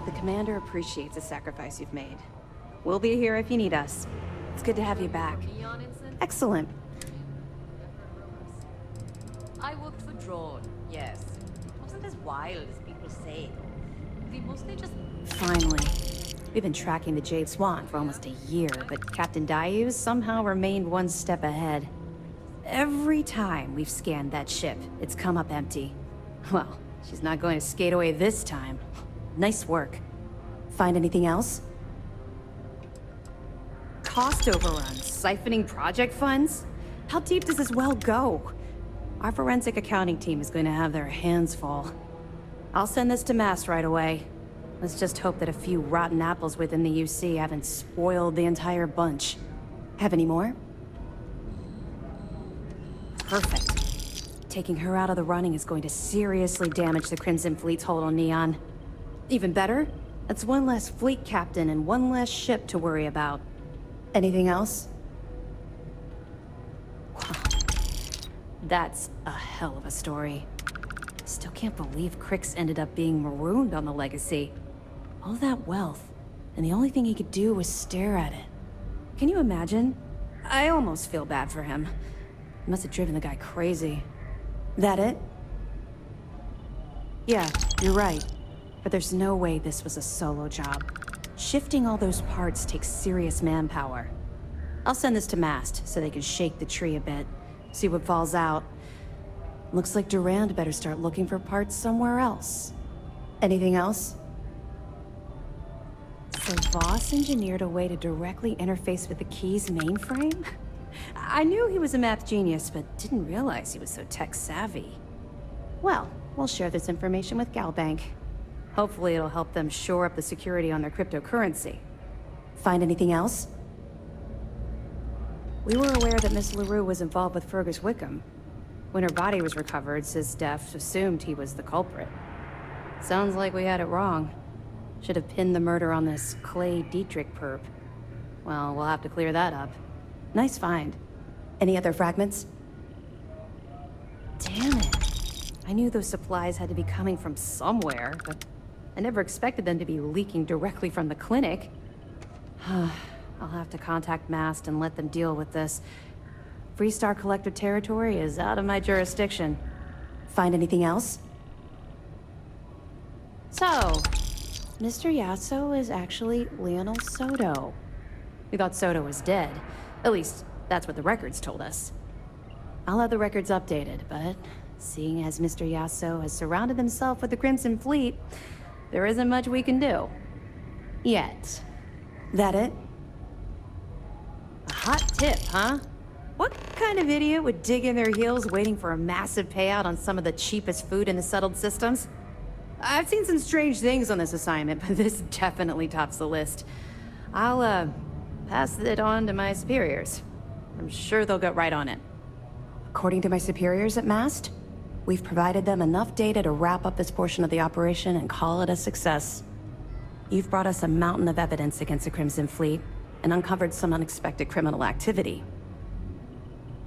The commander appreciates the sacrifice you've made. We'll be here if you need us. It's good to have you back. Excellent. I worked for Drone, yes. It wasn't as wild as people say. We mostly just... Finally. We've been tracking the Jade Swan for almost a year, but Captain Dayu's somehow remained one step ahead. Every time we've scanned that ship, it's come up empty. Well, she's not going to skate away this time. Nice work. Find anything else? Cost overruns, siphoning project funds? How deep does this well go? Our forensic accounting team is going to have their hands full. I'll send this to Mass right away. Let's just hope that a few rotten apples within the UC haven't spoiled the entire bunch. Have any more? Perfect. Taking her out of the running is going to seriously damage the Crimson Fleet's hold on Neon. Even better, that's one less fleet captain and one less ship to worry about. Anything else? That's a hell of a story. Still can't believe Crix ended up being marooned on the Legacy. All that wealth, and the only thing he could do was stare at it. Can you imagine? I almost feel bad for him. It must have driven the guy crazy. That it? Yeah, you're right. But there's no way this was a solo job. Shifting all those parts takes serious manpower. I'll send this to Mast so they can shake the tree a bit, see what falls out. Looks like Durand better start looking for parts somewhere else. Anything else? So Voss engineered a way to directly interface with the Key's mainframe? I knew he was a math genius, but didn't realize he was so tech-savvy. Well, we'll share this information with Galbank. Hopefully it'll help them shore up the security on their cryptocurrency. Find anything else? We were aware that Miss LaRue was involved with Fergus Wickham. When her body was recovered, SysDef assumed he was the culprit. Sounds like we had it wrong. Should have pinned the murder on this Clay Dietrich perp. Well, we'll have to clear that up. Nice find. Any other fragments? Damn it. I knew those supplies had to be coming from somewhere, but I never expected them to be leaking directly from the clinic. I'll have to contact Mast and let them deal with this. Freestar Collector territory is out of my jurisdiction. Find anything else? So, Mr. Yasso is actually Lionel Soto. We thought Soto was dead. At least, that's what the records told us. I'll have the records updated, but seeing as Mr. Yasso has surrounded himself with the Crimson Fleet, there isn't much we can do. Yet. That it? A hot tip, huh? What kind of idiot would dig in their heels waiting for a massive payout on some of the cheapest food in the settled systems? I've seen some strange things on this assignment, but this definitely tops the list. I'll, pass it on to my superiors. I'm sure they'll get right on it. According to my superiors at Mast, we've provided them enough data to wrap up this portion of the operation and call it a success. You've brought us a mountain of evidence against the Crimson Fleet and uncovered some unexpected criminal activity.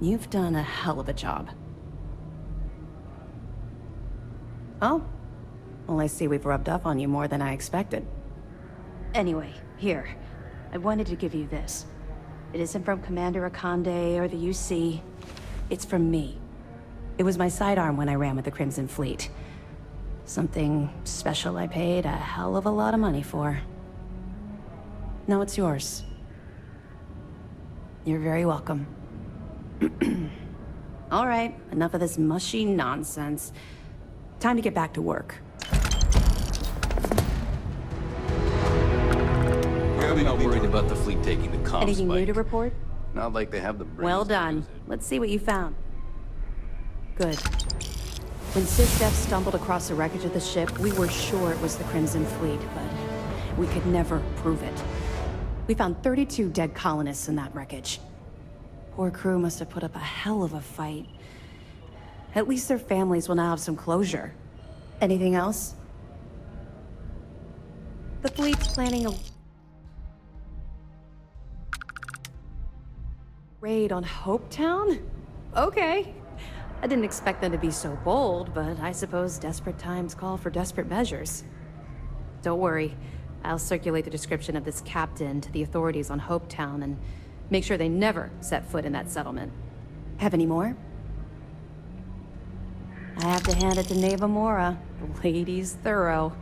You've done a hell of a job. Oh? Well, I see we've rubbed up on you more than I expected. Anyway, here. I wanted to give you this. It isn't from Commander Akande or the UC. It's from me. It was my sidearm when I ran with the Crimson Fleet. Something special I paid a hell of a lot of money for. Now it's yours. You're very welcome. All right, enough of this mushy nonsense. Time to get back to work. I'm not worried about the fleet taking the comm Anything new spike. to report? Not like they have the brains Well to done. use it. Let's see what you found. Good. When Setstage stumbled across the wreckage of the ship, we were sure it was the Crimson Fleet, but we could never prove it. We found 32 dead colonists in that wreckage. Poor crew must have put up a hell of a fight. At least their families will now have some closure. Anything else? The fleet's planning a raid on Hopetown? Okay. I didn't expect them to be so bold, but I suppose desperate times call for desperate measures. Don't worry. I'll circulate the description of this captain to the authorities on Hopetown and make sure they never set foot in that settlement. Have any more? I have to hand it to Neva Mora. The lady's thorough.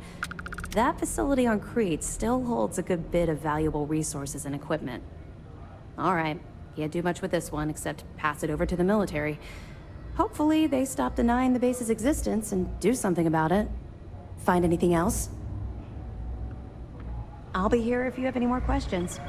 That facility on Crete still holds a good bit of valuable resources and equipment. All right. Can't do much with this one except pass it over to the military. Hopefully they stop denying the base's existence and do something about it. Find anything else? I'll be here if you have any more questions.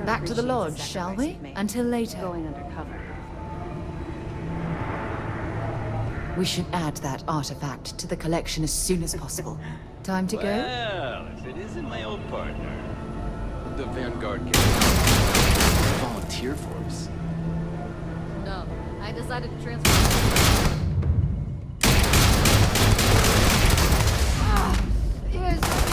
Back to the lodge, shall we? Until later. Going undercover. We should add that artifact to the collection as soon as possible. Time to go? Well, if it isn't my old partner. The Vanguard character. Volunteer force. No, I decided to transfer. Yes.